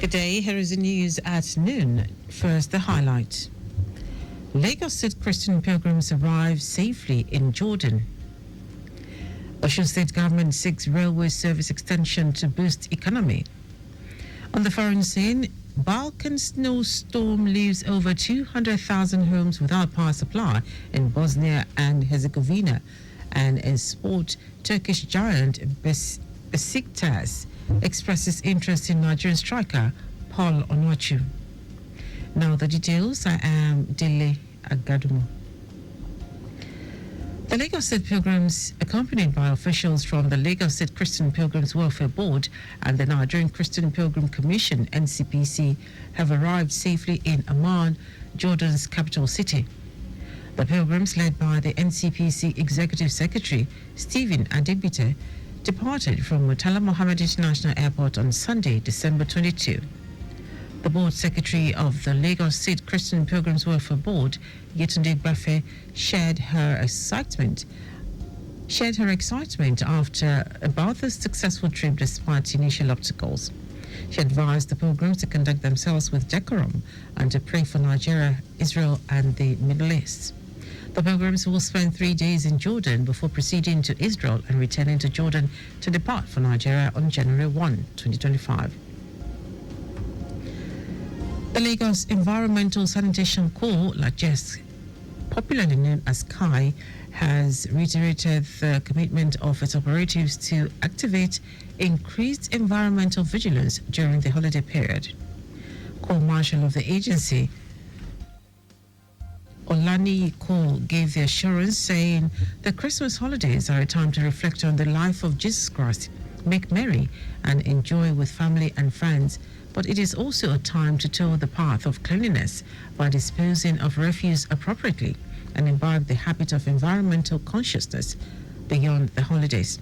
Good day, here is the news at noon. First, the highlight. Lagos State Christian pilgrims arrive safely in Jordan. Osun State government seeks railway service extension to boost economy. On the foreign scene, Balkan snowstorm leaves over 200,000 homes without power supply in Bosnia and Herzegovina. And in sport, Turkish giant Besiktas expresses interest in Nigerian striker Paul Onuachu. Now the details. I am Dele Agadumo. The Lagos State pilgrims, accompanied by officials from the Lagos State Christian Pilgrims Welfare Board and the Nigerian Christian Pilgrim Commission (NCPC), have arrived safely in Amman, Jordan's capital city. The pilgrims, led by the NCPC Executive Secretary Stephen Adegbite, departed from Murtala Mohammed International Airport on Sunday, December 22. The board secretary of the Lagos State Christian Pilgrims Welfare Board, Yetunde Gbafe, shared her excitement about the successful trip despite initial obstacles. She advised the pilgrims to conduct themselves with decorum and to pray for Nigeria, Israel, and the Middle East. The pilgrims will spend 3 days in Jordan before proceeding to Israel and returning to Jordan to depart for Nigeria on January 1, 2025. The Lagos Environmental Sanitation Corps, LAGES, popularly known as KAI, has reiterated the commitment of its operatives to activate increased environmental vigilance during the holiday period. Corps Marshal of the agency, Olani Cole, gave the assurance, saying the Christmas holidays are a time to reflect on the life of Jesus Christ, make merry and enjoy with family and friends, but it is also a time to tow the path of cleanliness by disposing of refuse appropriately and imbibe the habit of environmental consciousness beyond the holidays.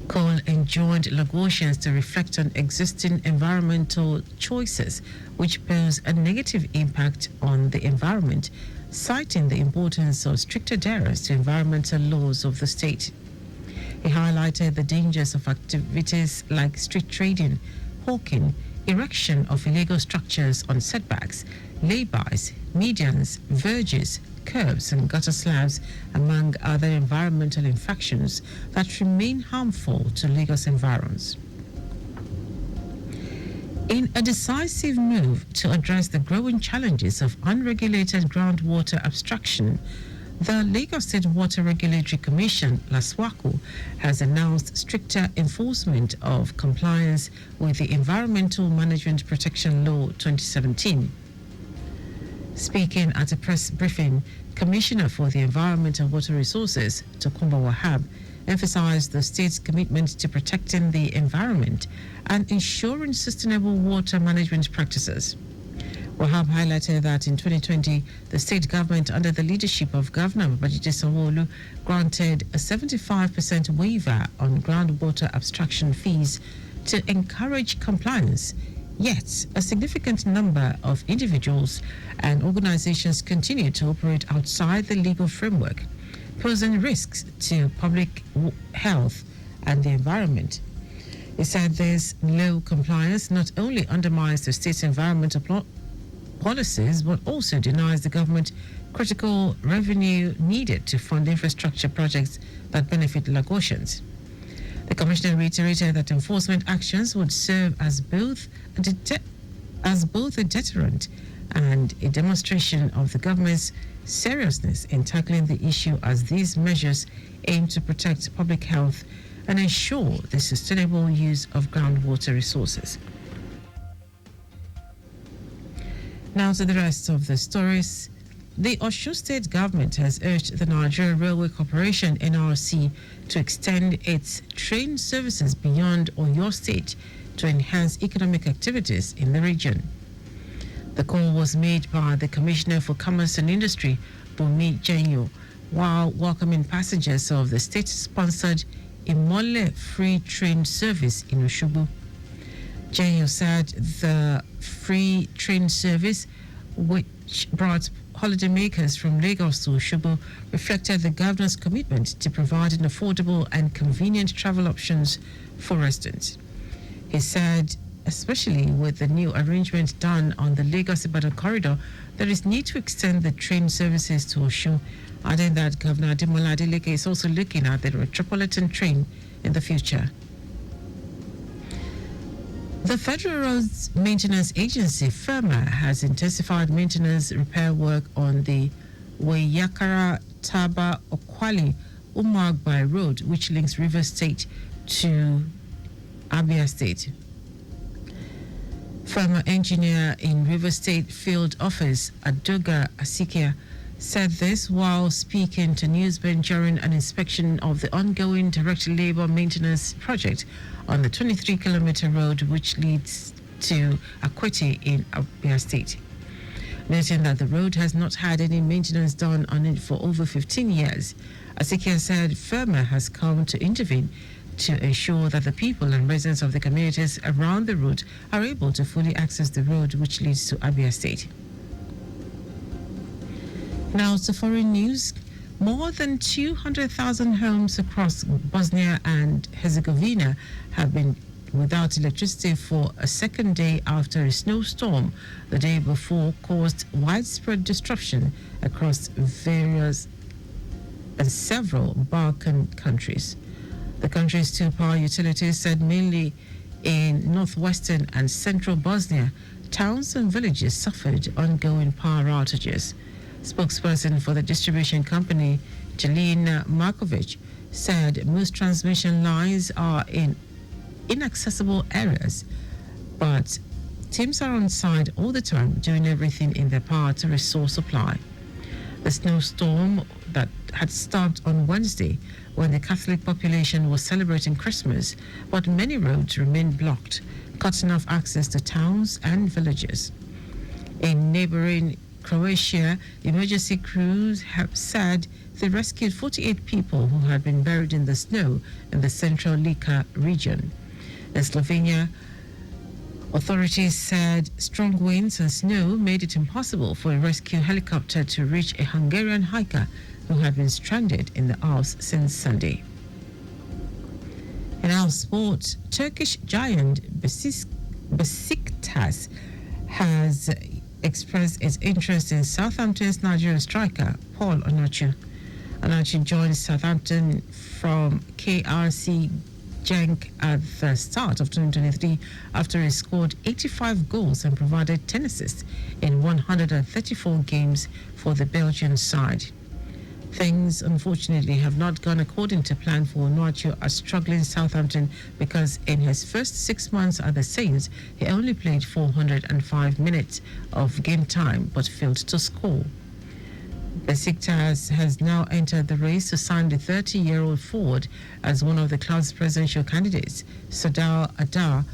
Cole enjoined Lagosians to reflect on existing environmental choices which pose a negative impact on the environment, citing the importance of strict adherence to environmental laws of the state. He highlighted the dangers of activities like street trading, hawking, erection of illegal structures on setbacks, lay-bys, medians, verges, curbs and gutter slabs, among other environmental infractions that remain harmful to Lagos environs. In a decisive move to address the growing challenges of unregulated groundwater abstraction, the Lagos State Water Regulatory Commission, LASWACO, has announced stricter enforcement of compliance with the Environmental Management Protection Law 2017. Speaking at a press briefing, Commissioner for the Environment and Water Resources, Tokunbo Wahab, emphasized the state's commitment to protecting the environment and ensuring sustainable water management practices. Wahab highlighted that in 2020, the state government, under the leadership of Governor Babajide Sanwo-Olu, granted a 75% waiver on groundwater abstraction fees to encourage compliance. Yet, a significant number of individuals and organizations continue to operate outside the legal framework, posing risks to public health and the environment. He said this low compliance not only undermines the state's environmental policies, but also denies the government critical revenue needed to fund infrastructure projects that benefit Lagosians. The Commissioner reiterated that enforcement actions would serve as both a deterrent and a demonstration of the government's seriousness in tackling the issue, as these measures aim to protect public health and ensure the sustainable use of groundwater resources. Now to the rest of the stories. The Osun State government has urged the Nigeria Railway Corporation (NRC) to extend its train services beyond Oyo State to enhance economic activities in the region. The call was made by the Commissioner for Commerce and Industry, Bumi Jenyo, while welcoming passengers of the state-sponsored Imole free train service in Osogbo. Jenyo said the free train service, which brought holidaymakers from Lagos to Osogbo, reflected the governor's commitment to providing affordable and convenient travel options for residents. He said especially with the new arrangement done on the Lagos-Ibadan corridor, there is need to extend the train services to Osun, adding that Governor Ademola Adeleke is also looking at the metropolitan train in the future. The Federal Roads Maintenance Agency, FERMA, has intensified maintenance repair work on the Wayakara Taba Okwali Umagbai Road, which links River State to Abia State. Former engineer in River State Field Office, Adoga Asikia, said this while speaking to Newsbend during an inspection of the ongoing direct labor maintenance project on the 23-kilometer road which leads to Akwete in Abia State. Noting that the road has not had any maintenance done on it for over 15 years, Asikia said FERMA has come to intervene to ensure that the people and residents of the communities around the road are able to fully access the road which leads to Abia State. Now to foreign news. More than 200,000 homes across Bosnia and Herzegovina have been without electricity for a second day after a snowstorm the day before caused widespread disruption across various and several Balkan countries. The country's two power utilities said mainly in northwestern and central Bosnia, towns and villages suffered ongoing power outages. Spokesperson for the distribution company, Jelena Markovic, said most transmission lines are in inaccessible areas, but teams are on site all the time doing everything in their power to restore supply. The snowstorm that had stopped on Wednesday when the Catholic population was celebrating Christmas, but many roads remained blocked, cutting off access to towns and villages. In neighboring Croatia, emergency crews have said they rescued 48 people who had been buried in the snow in the central Lika region. In Slovenia, authorities said strong winds and snow made it impossible for a rescue helicopter to reach a Hungarian hiker who had been stranded in the Alps since Sunday. In our sport, Turkish giant Besiktas has expressed its interest in Southampton's Nigerian striker, Paul Onachu. Onachu joined Southampton from KRC Genk at the start of 2023 after he scored 85 goals and provided 10 assists in 134 games for the Belgian side. Things, unfortunately, have not gone according to plan for Onachu at struggling Southampton because in his first 6 months at the Saints, he only played 405 minutes of game time but failed to score. Besiktas has now entered the race to sign the 30-year-old forward as one of the club's presidential candidates. Sadal Adar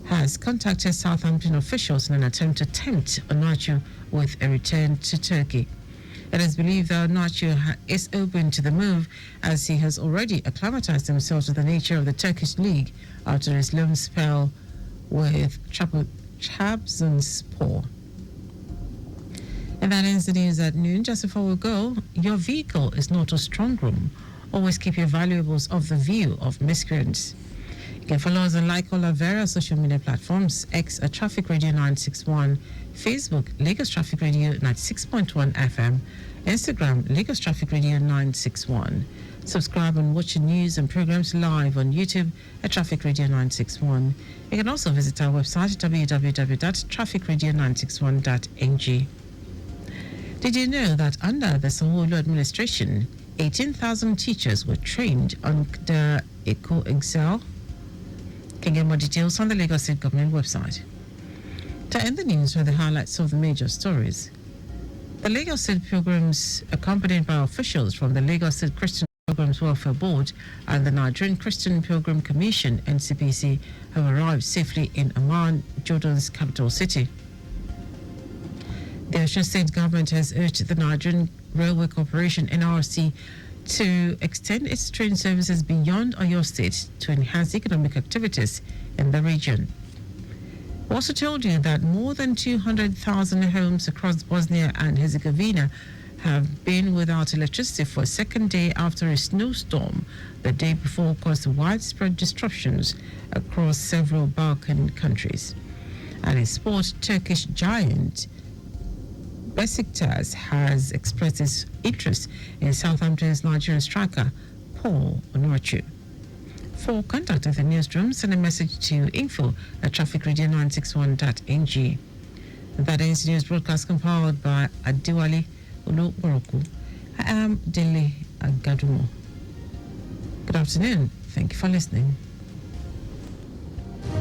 has contacted Southampton officials in an attempt to tempt Onachu with a return to Turkey. It is believed that Onachu is open to the move as he has already acclimatized himself to the nature of the Turkish league after his loan spell with Trabzonspor. And that ends the news at noon. Just before we go, your vehicle is not a strong room. Always keep your valuables off the view of miscreants. You can follow us and like all our various social media platforms. X at Traffic Radio 961, Facebook Lagos Traffic Radio 96.1 FM, Instagram Lagos Traffic Radio 961. Subscribe and watch the news and programs live on YouTube at Traffic Radio 961. You can also visit our website at www.trafficradio961.ng. Did you know that under the Sanwo-Olu administration, 18,000 teachers were trained under Eco Excel? You can get more details on the Lagos State Government website. To end the news with the highlights of the major stories. The Lagos State Pilgrims, accompanied by officials from the Lagos State Christian Pilgrims Welfare Board and the Nigerian Christian Pilgrim Commission, NCPC, have arrived safely in Amman, Jordan's capital city. The Osun State government has urged the Nigerian Railway Corporation, NRC, to extend its train services beyond Oyo State to enhance economic activities in the region. We also told you that more than 200,000 homes across Bosnia and Herzegovina have been without electricity for a second day after a snowstorm the day before caused widespread disruptions across several Balkan countries. And in sport, Turkish giant Besiktas has expressed its interest in Southampton's Nigerian striker Paul Onuachu. For contact with the newsroom, send a message to info@trafficradio961.ng. That ends news broadcast compiled by Adiwali Oluboroku. I am Dele Agadumo. Good afternoon. Thank you for listening.